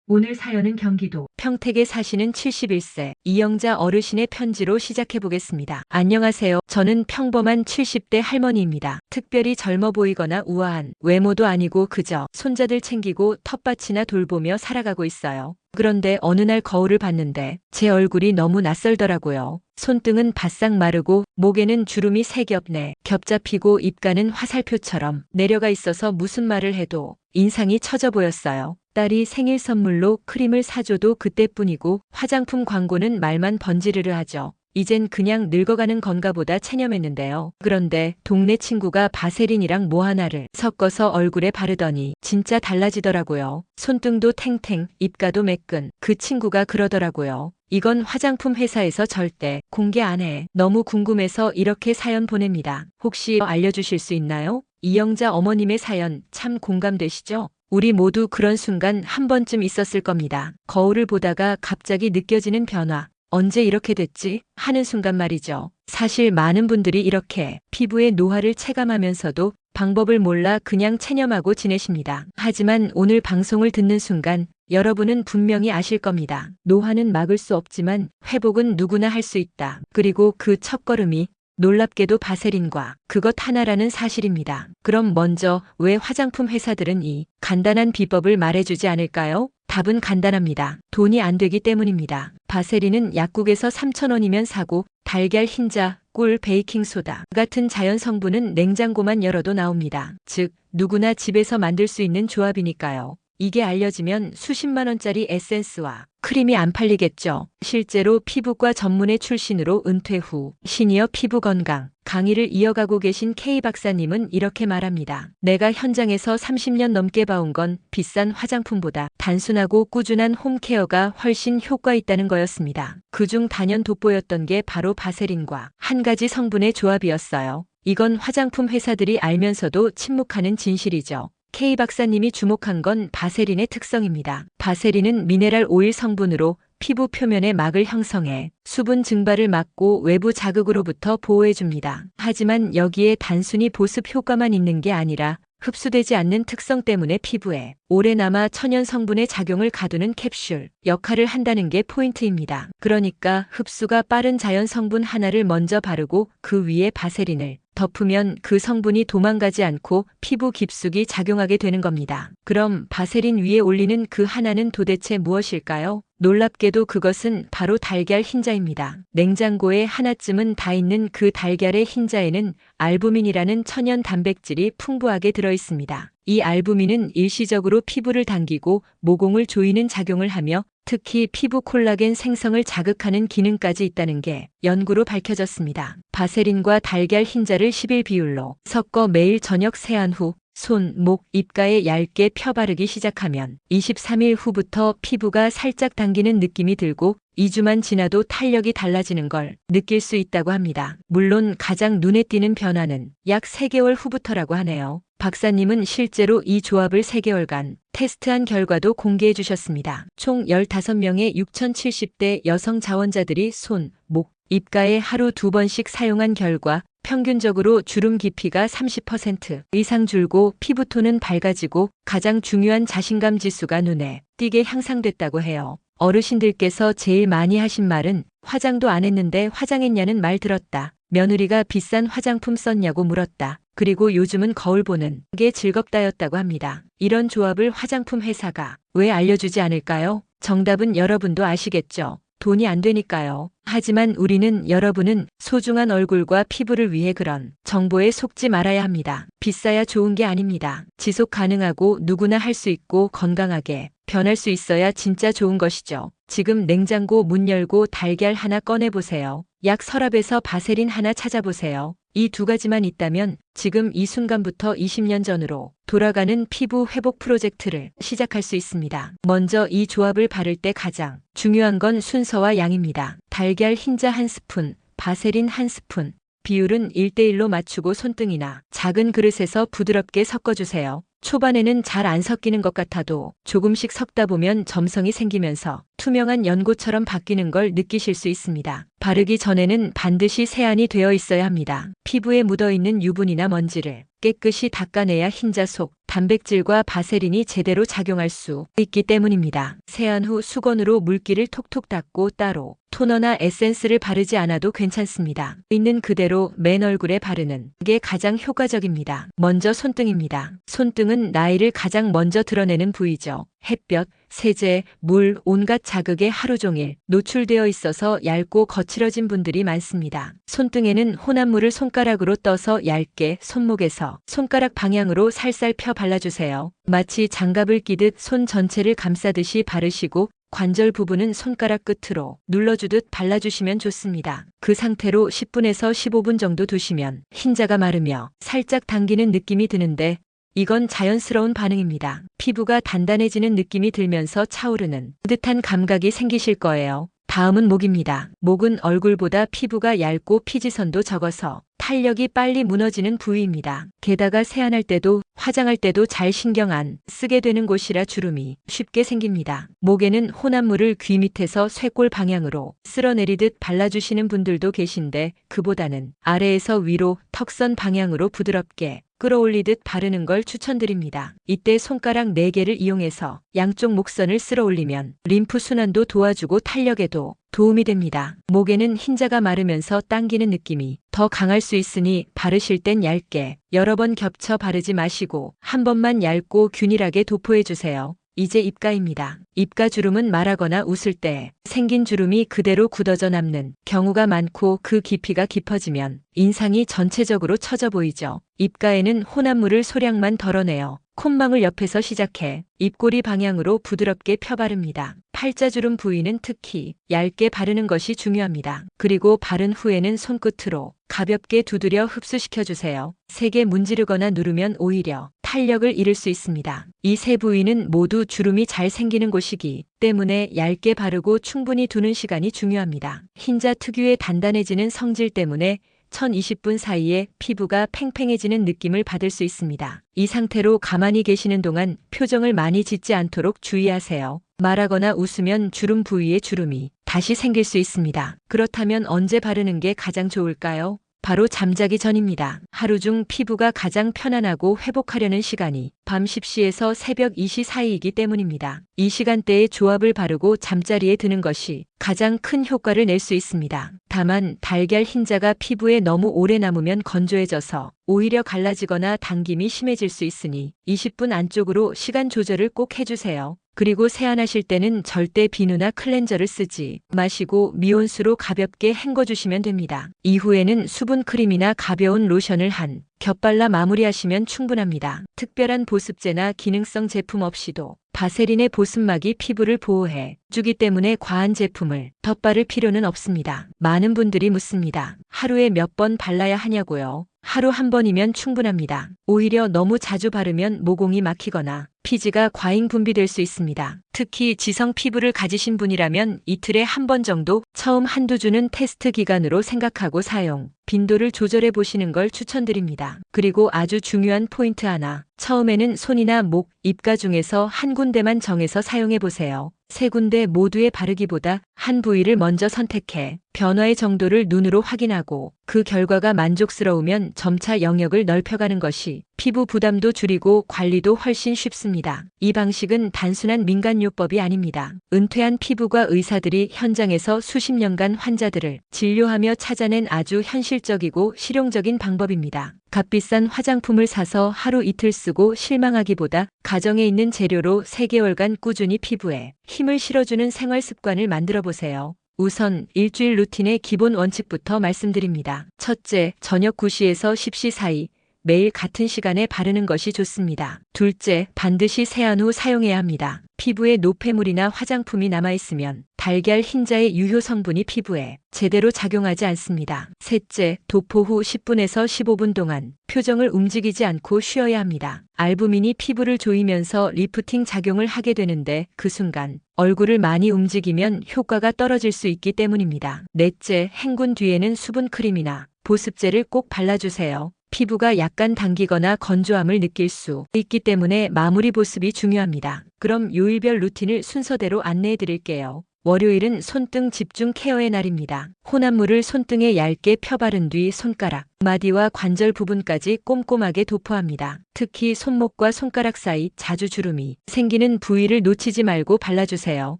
오늘 사연은 경기도 평택에 사시는 71세 이영자 어르신의 편지로 시작해 보겠습니다. 안녕하세요. 저는 평범한 70대 할머니입니다. 특별히 젊어 보이거나 우아한 외모도 아니고 그저 손자들 챙기고 텃밭이나 돌보며 살아가고 있어요. 그런데 어느 날 거울을 봤는데 제 얼굴이 너무 낯설더라고요. 손등은 바싹 마르고 목에는 주름이 3겹 겹 잡히고 입가는 화살표처럼 내려가 있어서 무슨 말을 해도 인상이 처져 보였어요. 딸이 생일 선물로 크림을 사줘도 그때뿐이고 화장품 광고는 말만 번지르르 하죠. 이젠 그냥 늙어가는 건가 보다 체념했는데요. 그런데 동네 친구가 바세린이랑 뭐 하나를 섞어서 얼굴에 바르더니 진짜 달라지더라고요. 손등도 탱탱, 입가도 매끈. 그 친구가 그러더라고요. 이건 화장품 회사에서 절대 공개 안 해. 너무 궁금해서 이렇게 사연 보냅니다. 혹시 알려주실 수 있나요? 이영자 어머님의 사연 참 공감되시죠? 우리 모두 그런 순간 한 번쯤 있었을 겁니다. 거울을 보다가 갑자기 느껴지는 변화. 언제 이렇게 됐지? 하는 순간 말이죠. 사실 많은 분들이 이렇게 피부의 노화를 체감하면서도 방법을 몰라 그냥 체념하고 지내십니다. 하지만 오늘 방송을 듣는 순간 여러분은 분명히 아실 겁니다. 노화는 막을 수 없지만 회복은 누구나 할 수 있다. 그리고 그 첫걸음이 놀랍게도 바세린과 그것 하나라는 사실입니다. 그럼 먼저 왜 화장품 회사들은 이 간단한 비법을 말해주지 않을까요? 답은 간단합니다. 돈이 안 되기 때문입니다. 바세린은 약국에서 3,000원이면 사고 달걀 흰자, 꿀, 베이킹소다 같은 자연 성분은 냉장고만 열어도 나옵니다. 즉 누구나 집에서 만들 수 있는 조합이니까요. 이게 알려지면 수십만 원짜리 에센스와 크림이 안 팔리겠죠. 실제로 피부과 전문의 출신으로 은퇴 후 시니어 피부 건강 강의를 이어가고 계신 K 박사님은 이렇게 말합니다. 내가 현장에서 30년 넘게 봐온 건 비싼 화장품보다 단순하고 꾸준한 홈케어가 훨씬 효과 있다는 거였습니다. 그중 단연 돋보였던 게 바로 바세린과 한 가지 성분의 조합이었어요. 이건 화장품 회사들이 알면서도 침묵하는 진실이죠. K 박사님이 주목한 건 바세린의 특성입니다. 바세린은 미네랄 오일 성분으로 피부 표면에 막을 형성해 수분 증발을 막고 외부 자극으로부터 보호해줍니다. 하지만 여기에 단순히 보습 효과만 있는 게 아니라 흡수되지 않는 특성 때문에 피부에 오래 남아 천연 성분의 작용을 가두는 캡슐 역할을 한다는 게 포인트입니다. 그러니까 흡수가 빠른 자연 성분 하나를 먼저 바르고 그 위에 바세린을 덮으면 그 성분이 도망가지 않고 피부 깊숙이 작용하게 되는 겁니다. 그럼 바세린 위에 올리는 그 하나는 도대체 무엇일까요? 놀랍게도 그것은 바로 달걀 흰자입니다. 냉장고에 하나쯤은 다 있는 그 달걀의 흰자에는 알부민이라는 천연 단백질이 풍부하게 들어 있습니다. 이 알부민은 일시적으로 피부를 당기고 모공을 조이는 작용을 하며 특히 피부 콜라겐 생성을 자극하는 기능까지 있다는 게 연구로 밝혀졌습니다. 바세린과 달걀 흰자를 10일 비율로 섞어 매일 저녁 세안 후 손, 목, 입가에 얇게 펴바르기 시작하면 23일 후부터 피부가 살짝 당기는 느낌이 들고 2주만 지나도 탄력이 달라지는 걸 느낄 수 있다고 합니다. 물론 가장 눈에 띄는 변화는 약 3개월 후부터라고 하네요. 박사님은 실제로 이 조합을 3개월간 테스트한 결과도 공개해 주셨습니다. 총 15명의 6,070대 여성 자원자들이 손, 목, 입가에 하루 2번씩 사용한 결과 평균적으로 주름 깊이가 30% 이상 줄고 피부톤은 밝아지고 가장 중요한 자신감 지수가 눈에 띄게 향상됐다고 해요. 어르신들께서 제일 많이 하신 말은 화장도 안 했는데 화장했냐는 말 들었다. 며느리가 비싼 화장품 썼냐고 물었다. 그리고 요즘은 거울 보는 게 즐겁다였다고 합니다. 이런 조합을 화장품 회사가 왜 알려주지 않을까요? 정답은 여러분도 아시겠죠? 돈이 안 되니까요. 하지만 우리는 여러분은 소중한 얼굴과 피부를 위해 그런 정보에 속지 말아야 합니다. 비싸야 좋은 게 아닙니다. 지속 가능하고 누구나 할 수 있고 건강하게 변할 수 있어야 진짜 좋은 것이죠. 지금 냉장고 문 열고 달걀 하나 꺼내보세요. 약 서랍에서 바세린 하나 찾아보세요. 이 2가지만 있다면 지금 이 순간부터 20년 전으로 돌아가는 피부 회복 프로젝트를 시작할 수 있습니다. 먼저 이 조합을 바를 때 가장 중요한 건 순서와 양입니다. 달걀 흰자 1스푼, 바세린 1스푼, 비율은 1대1로 맞추고 손등이나 작은 그릇에서 부드럽게 섞어주세요. 초반에는 잘 안 섞이는 것 같아도 조금씩 섞다 보면 점성이 생기면서 투명한 연고처럼 바뀌는 걸 느끼실 수 있습니다. 바르기 전에는 반드시 세안이 되어 있어야 합니다. 피부에 묻어있는 유분이나 먼지를 깨끗이 닦아내야 흰자 속 단백질과 바세린이 제대로 작용할 수 있기 때문입니다. 세안 후 수건으로 물기를 톡톡 닦고 따로 토너나 에센스를 바르지 않아도 괜찮습니다. 있는 그대로 맨 얼굴에 바르는 게 가장 효과적입니다. 먼저 손등입니다. 손등은 나이를 가장 먼저 드러내는 부위죠. 햇볕, 세제, 물, 온갖 자극에 하루 종일 노출되어 있어서 얇고 거칠어진 분들이 많습니다. 손등에는 혼합물을 손가락으로 떠서 얇게 손목에서 손가락 방향으로 살살 펴 발라주세요. 마치 장갑을 끼듯 손 전체를 감싸듯이 바르시고 관절 부분은 손가락 끝으로 눌러주듯 발라주시면 좋습니다. 그 상태로 10분에서 15분 정도 두시면 흰자가 마르며 살짝 당기는 느낌이 드는데 이건 자연스러운 반응입니다. 피부가 단단해지는 느낌이 들면서 차오르는 듯한 감각이 생기실 거예요. 다음은 목입니다. 목은 얼굴보다 피부가 얇고 피지선도 적어서 탄력이 빨리 무너지는 부위입니다. 게다가 세안할 때도 화장할 때도 잘 신경 안 쓰게 되는 곳이라 주름이 쉽게 생깁니다. 목에는 혼합물을 귀 밑에서 쇄골 방향으로 쓸어내리듯 발라주시는 분들도 계신데 그보다는 아래에서 위로 턱선 방향으로 부드럽게 끌어올리듯 바르는 걸 추천드립니다. 이때 손가락 4개를 이용해서 양쪽 목선을 쓸어 올리면 림프 순환도 도와주고 탄력에도 도움이 됩니다. 목에는 흰자가 마르면서 당기는 느낌이 더 강할 수 있으니 바르실 땐 얇게 여러 번 겹쳐 바르지 마시고 한 번만 얇고 균일하게 도포해 주세요. 이제 입가입니다. 입가 주름은 말하거나 웃을 때 생긴 주름이 그대로 굳어져 남는 경우가 많고 그 깊이가 깊어지면 인상이 전체적으로 처져 보이죠. 입가에는 혼합물을 소량만 덜어내어 콧망울 옆에서 시작해 입꼬리 방향으로 부드럽게 펴 바릅니다. 팔자주름 부위는 특히 얇게 바르는 것이 중요합니다. 그리고 바른 후에는 손끝으로 가볍게 두드려 흡수시켜주세요. 세게 문지르거나 누르면 오히려 탄력을 잃을 수 있습니다. 이 세 부위는 모두 주름이 잘 생기는 곳이기 때문에 얇게 바르고 충분히 두는 시간이 중요합니다. 흰자 특유의 단단해지는 성질 때문에 1020분 사이에 피부가 팽팽해지는 느낌을 받을 수 있습니다. 이 상태로 가만히 계시는 동안 표정을 많이 짓지 않도록 주의하세요. 말하거나 웃으면 주름 부위에 주름이 다시 생길 수 있습니다. 그렇다면 언제 바르는 게 가장 좋을까요? 바로 잠자기 전입니다. 하루 중 피부가 가장 편안하고 회복하려는 시간이 밤 10시에서 새벽 2시 사이이기 때문입니다. 이 시간대에 조합을 바르고 잠자리에 드는 것이 가장 큰 효과를 낼 수 있습니다. 다만 달걀 흰자가 피부에 너무 오래 남으면 건조해져서 오히려 갈라지거나 당김이 심해질 수 있으니 20분 안쪽으로 시간 조절을 꼭 해주세요. 그리고 세안하실 때는 절대 비누나 클렌저를 쓰지 마시고 미온수로 가볍게 헹궈주시면 됩니다. 이후에는 수분 크림이나 가벼운 로션을 한 겹 발라 마무리하시면 충분합니다. 특별한 보습제나 기능성 제품 없이도 바세린의 보습막이 피부를 보호해 주기 때문에 과한 제품을 덧바를 필요는 없습니다. 많은 분들이 묻습니다. 하루에 몇 번 발라야 하냐고요? 하루 한 번이면 충분합니다. 오히려 너무 자주 바르면 모공이 막히거나 피지가 과잉 분비될 수 있습니다. 특히 지성 피부를 가지신 분이라면 이틀에 한 번 정도 처음 한두 주는 테스트 기간으로 생각하고 사용 빈도를 조절해 보시는 걸 추천드립니다. 그리고 아주 중요한 포인트 하나. 처음에는 손이나 목, 입가 중에서 한 군데만 정해서 사용해 보세요. 세 군데 모두에 바르기보다 한 부위를 먼저 선택해 변화의 정도를 눈으로 확인하고 그 결과가 만족스러우면 점차 영역을 넓혀가는 것이 피부 부담도 줄이고 관리도 훨씬 쉽습니다. 이 방식은 단순한 민간요법이 아닙니다. 은퇴한 피부과 의사들이 현장에서 수십 년간 환자들을 진료하며 찾아낸 아주 현실적이고 실용적인 방법입니다. 값비싼 화장품을 사서 하루 이틀 쓰고 실망하기보다 가정에 있는 재료로 3개월간 꾸준히 피부에 힘을 실어주는 생활 습관을 만들어 보세요. 우선 일주일 루틴의 기본 원칙부터 말씀드립니다. 첫째, 저녁 9시에서 10시 사이 매일 같은 시간에 바르는 것이 좋습니다. 둘째, 반드시 세안 후 사용해야 합니다. 피부에 노폐물이나 화장품이 남아있으면 달걀 흰자의 유효 성분이 피부에 제대로 작용하지 않습니다. 셋째, 도포 후 10분에서 15분 동안 표정을 움직이지 않고 쉬어야 합니다. 알부민이 피부를 조이면서 리프팅 작용을 하게 되는데 그 순간 얼굴을 많이 움직이면 효과가 떨어질 수 있기 때문입니다. 넷째, 헹군 뒤에는 수분 크림이나 보습제를 꼭 발라주세요. 피부가 약간 당기거나 건조함을 느낄 수 있기 때문에 마무리 보습이 중요합니다. 그럼 요일별 루틴을 순서대로 안내해 드릴게요. 월요일은 손등 집중 케어의 날입니다. 혼합물을 손등에 얇게 펴바른 뒤 손가락, 마디와 관절 부분까지 꼼꼼하게 도포합니다. 특히 손목과 손가락 사이 자주 주름이 생기는 부위를 놓치지 말고 발라주세요.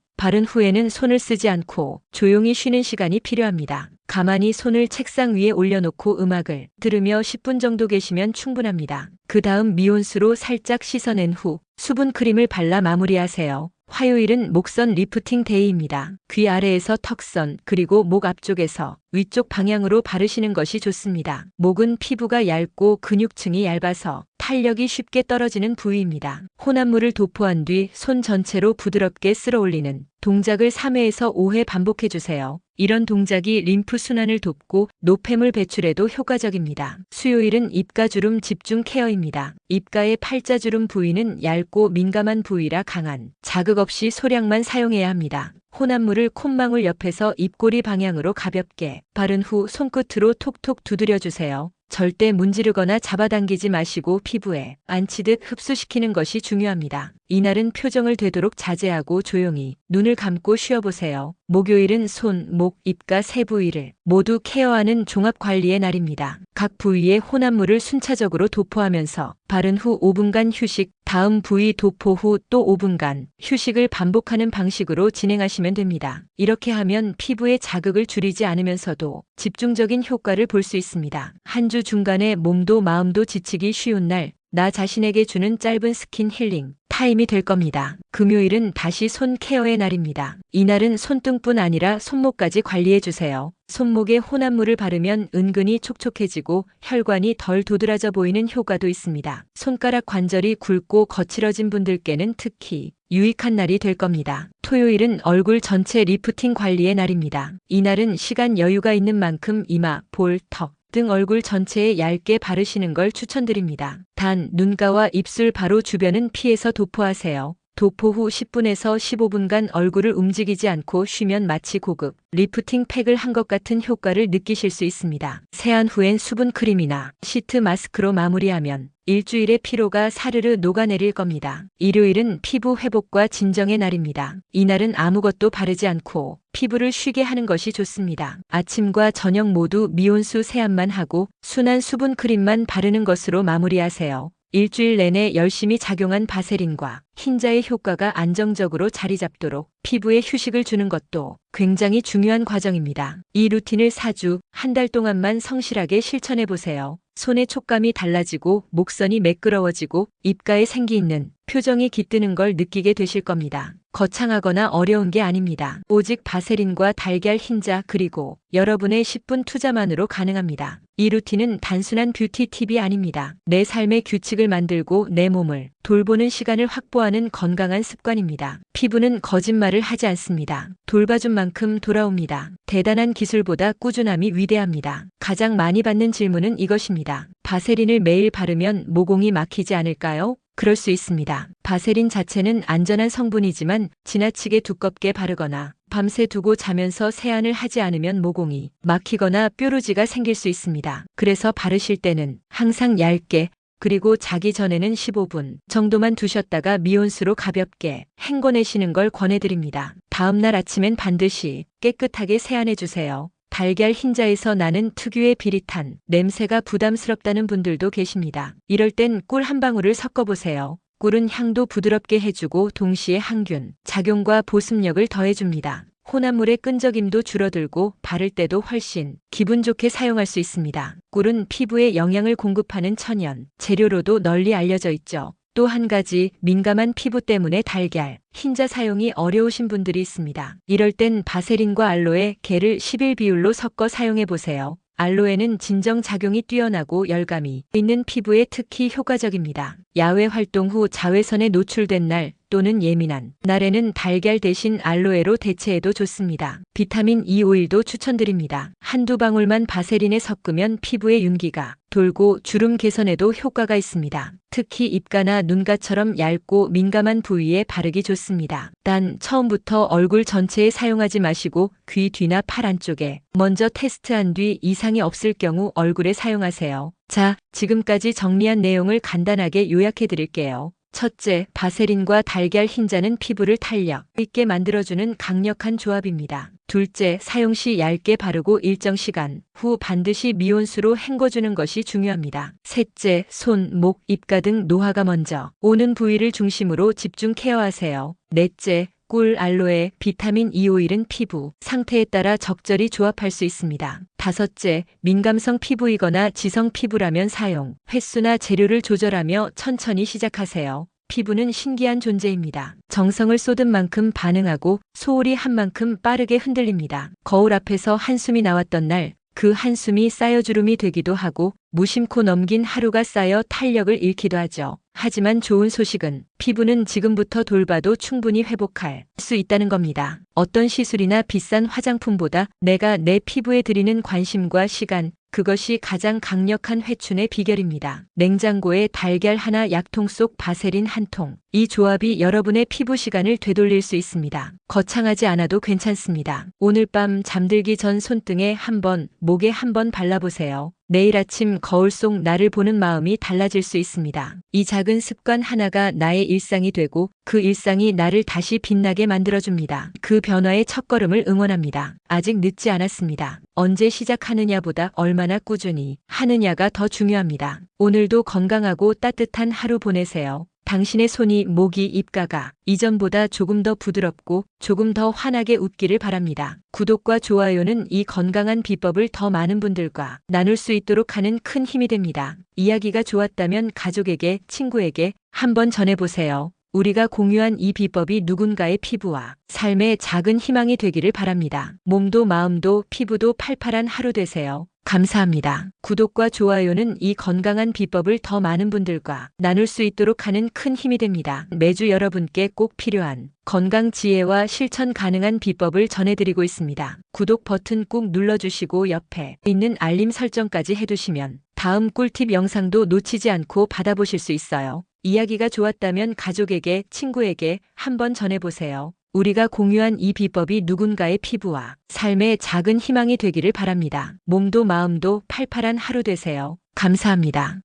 바른 후에는 손을 쓰지 않고 조용히 쉬는 시간이 필요합니다. 가만히 손을 책상 위에 올려놓고 음악을 들으며 10분 정도 계시면 충분합니다. 그 다음 미온수로 살짝 씻어낸 후 수분 크림을 발라 마무리하세요. 화요일은 목선 리프팅 데이입니다. 귀 아래에서 턱선 그리고 목 앞쪽에서 위쪽 방향으로 바르시는 것이 좋습니다. 목은 피부가 얇고 근육층이 얇아서 탄력이 쉽게 떨어지는 부위입니다. 혼합물을 도포한 뒤 손 전체로 부드럽게 쓸어 올리는 동작을 3회에서 5회 반복해주세요. 이런 동작이 림프 순환을 돕고 노폐물 배출에도 효과적입니다. 수요일은 입가주름 집중 케어입니다. 입가의 팔자주름 부위는 얇고 민감한 부위라 강한 자극 없이 소량만 사용해야 합니다. 혼합물을 콧망울 옆에서 입꼬리 방향으로 가볍게 바른 후 손끝으로 톡톡 두드려주세요. 절대 문지르거나 잡아당기지 마시고 피부에 안치듯 흡수시키는 것이 중요합니다. 이날은 표정을 되도록 자제하고 조용히 눈을 감고 쉬어보세요. 목요일은 손, 목, 입가 세 부위를 모두 케어하는 종합관리의 날입니다. 각 부위의 혼합물을 순차적으로 도포하면서 바른 후 5분간 휴식, 다음 부위 도포 후 또 5분간 휴식을 반복하는 방식으로 진행하시면 됩니다. 이렇게 하면 피부의 자극을 줄이지 않으면서도 집중적인 효과를 볼 수 있습니다. 한 주 중간에 몸도 마음도 지치기 쉬운 날, 나 자신에게 주는 짧은 스킨 힐링 타임이 될 겁니다. 금요일은 다시 손 케어의 날입니다. 이날은 손등뿐 아니라 손목까지 관리해주세요. 손목에 혼합물을 바르면 은근히 촉촉해지고 혈관이 덜 도드라져 보이는 효과도 있습니다. 손가락 관절이 굵고 거칠어진 분들께는 특히 유익한 날이 될 겁니다. 토요일은 얼굴 전체 리프팅 관리의 날입니다. 이날은 시간 여유가 있는 만큼 이마, 볼, 턱 등 얼굴 전체에 얇게 바르시는 걸 추천드립니다. 단, 눈가와 입술 바로 주변은 피해서 도포하세요. 도포 후 10분에서 15분간 얼굴을 움직이지 않고 쉬면 마치 고급 리프팅 팩을 한 것 같은 효과를 느끼실 수 있습니다. 세안 후엔 수분 크림이나 시트 마스크로 마무리하면 일주일의 피로가 사르르 녹아내릴 겁니다. 일요일은 피부 회복과 진정의 날입니다. 이날은 아무것도 바르지 않고 피부를 쉬게 하는 것이 좋습니다. 아침과 저녁 모두 미온수 세안만 하고 순한 수분 크림만 바르는 것으로 마무리하세요. 일주일 내내 열심히 작용한 바세린과 흰자의 효과가 안정적으로 자리 잡도록 피부에 휴식을 주는 것도 굉장히 중요한 과정입니다. 이 루틴을 4주, 한 달 동안만 성실하게 실천해 보세요. 손의 촉감이 달라지고 목선이 매끄러워지고 입가에 생기 있는 표정이 깃드는 걸 느끼게 되실 겁니다. 거창하거나 어려운 게 아닙니다. 오직 바세린과 달걀 흰자 그리고 여러분의 10분 투자만으로 가능합니다. 이 루틴은 단순한 뷰티 팁이 아닙니다. 내 삶의 규칙을 만들고 내 몸을 돌보는 시간을 확보하는 건강한 습관입니다. 피부는 거짓말을 하지 않습니다. 돌봐준 만큼 돌아옵니다. 대단한 기술보다 꾸준함이 위대합니다. 가장 많이 받는 질문은 이것입니다. 바세린을 매일 바르면 모공이 막히지 않을까요? 그럴 수 있습니다. 바세린 자체는 안전한 성분이지만 지나치게 두껍게 바르거나 밤새 두고 자면서 세안을 하지 않으면 모공이 막히거나 뾰루지가 생길 수 있습니다. 그래서 바르실 때는 항상 얇게 그리고 자기 전에는 15분 정도만 두셨다가 미온수로 가볍게 헹궈내시는 걸 권해드립니다. 다음날 아침엔 반드시 깨끗하게 세안해주세요. 달걀 흰자에서 나는 특유의 비릿한 냄새가 부담스럽다는 분들도 계십니다. 이럴 땐 꿀 한 방울을 섞어보세요. 꿀은 향도 부드럽게 해주고 동시에 항균 작용과 보습력을 더해줍니다. 혼합물의 끈적임도 줄어들고 바를 때도 훨씬 기분 좋게 사용할 수 있습니다. 꿀은 피부에 영양을 공급하는 천연 재료로도 널리 알려져 있죠. 또 한 가지 민감한 피부 때문에 달걀, 흰자 사용이 어려우신 분들이 있습니다. 이럴 땐 바세린과 알로에 겔을 11 비율로 섞어 사용해 보세요. 알로에는 진정 작용이 뛰어나고 열감이 있는 피부에 특히 효과적입니다. 야외 활동 후 자외선에 노출된 날 또는 예민한 날에는 달걀 대신 알로에로 대체해도 좋습니다. 비타민 E 오일도 추천드립니다. 한두 방울만 바세린에 섞으면 피부의 윤기가 돌고 주름 개선에도 효과가 있습니다. 특히 입가나 눈가처럼 얇고 민감한 부위에 바르기 좋습니다. 단 처음부터 얼굴 전체에 사용하지 마시고 귀 뒤나 팔 안쪽에 먼저 테스트한 뒤 이상이 없을 경우 얼굴에 사용하세요. 자, 지금까지 정리한 내용을 간단하게 요약해 드릴게요. 첫째, 바세린과 달걀 흰자는 피부를 탄력 있게 만들어주는 강력한 조합입니다. 둘째, 사용 시 얇게 바르고 일정 시간 후 반드시 미온수로 헹궈주는 것이 중요합니다. 셋째, 손, 목, 입가 등 노화가 먼저 오는 부위를 중심으로 집중 케어하세요. 넷째, 꿀, 알로에, 비타민 E 오일은 피부 상태에 따라 적절히 조합할 수 있습니다. 다섯째, 민감성 피부이거나 지성 피부라면 사용 횟수나 재료를 조절하며 천천히 시작하세요. 피부는 신기한 존재입니다. 정성을 쏟은 만큼 반응하고 소홀히 한 만큼 빠르게 흔들립니다. 거울 앞에서 한숨이 나왔던 날, 그 한숨이 쌓여주름이 되기도 하고 무심코 넘긴 하루가 쌓여 탄력을 잃기도 하죠. 하지만 좋은 소식은 피부는 지금부터 돌봐도 충분히 회복할 수 있다는 겁니다. 어떤 시술이나 비싼 화장품보다 내가 내 피부에 드리는 관심과 시간, 그것이 가장 강력한 회춘의 비결입니다. 냉장고에 달걀 하나, 약통 속 바세린 한 통. 이 조합이 여러분의 피부 시간을 되돌릴 수 있습니다. 거창하지 않아도 괜찮습니다. 오늘 밤 잠들기 전 손등에 한 번, 목에 한 번 발라보세요. 내일 아침 거울 속 나를 보는 마음이 달라질 수 있습니다. 이 작은 습관 하나가 나의 일상이 되고 그 일상이 나를 다시 빛나게 만들어줍니다. 그 변화의 첫걸음을 응원합니다. 아직 늦지 않았습니다. 언제 시작하느냐보다 얼마나 꾸준히 하느냐가 더 중요합니다. 오늘도 건강하고 따뜻한 하루 보내세요. 당신의 손이, 목이, 입가가 이전보다 조금 더 부드럽고 조금 더 환하게 웃기를 바랍니다. 구독과 좋아요는 이 건강한 비법을 더 많은 분들과 나눌 수 있도록 하는 큰 힘이 됩니다. 이야기가 좋았다면 가족에게, 친구에게 한번 전해보세요. 우리가 공유한 이 비법이 누군가의 피부와 삶의 작은 희망이 되기를 바랍니다. 몸도 마음도 피부도 팔팔한 하루 되세요. 감사합니다. 구독과 좋아요는 이 건강한 비법을 더 많은 분들과 나눌 수 있도록 하는 큰 힘이 됩니다. 매주 여러분께 꼭 필요한 건강 지혜와 실천 가능한 비법을 전해드리고 있습니다. 구독 버튼 꾹 눌러주시고 옆에 있는 알림 설정까지 해두시면 다음 꿀팁 영상도 놓치지 않고 받아보실 수 있어요. 이야기가 좋았다면 가족에게, 친구에게 한번 전해보세요. 우리가 공유한 이 비법이 누군가의 피부와 삶의 작은 희망이 되기를 바랍니다. 몸도 마음도 팔팔한 하루 되세요. 감사합니다.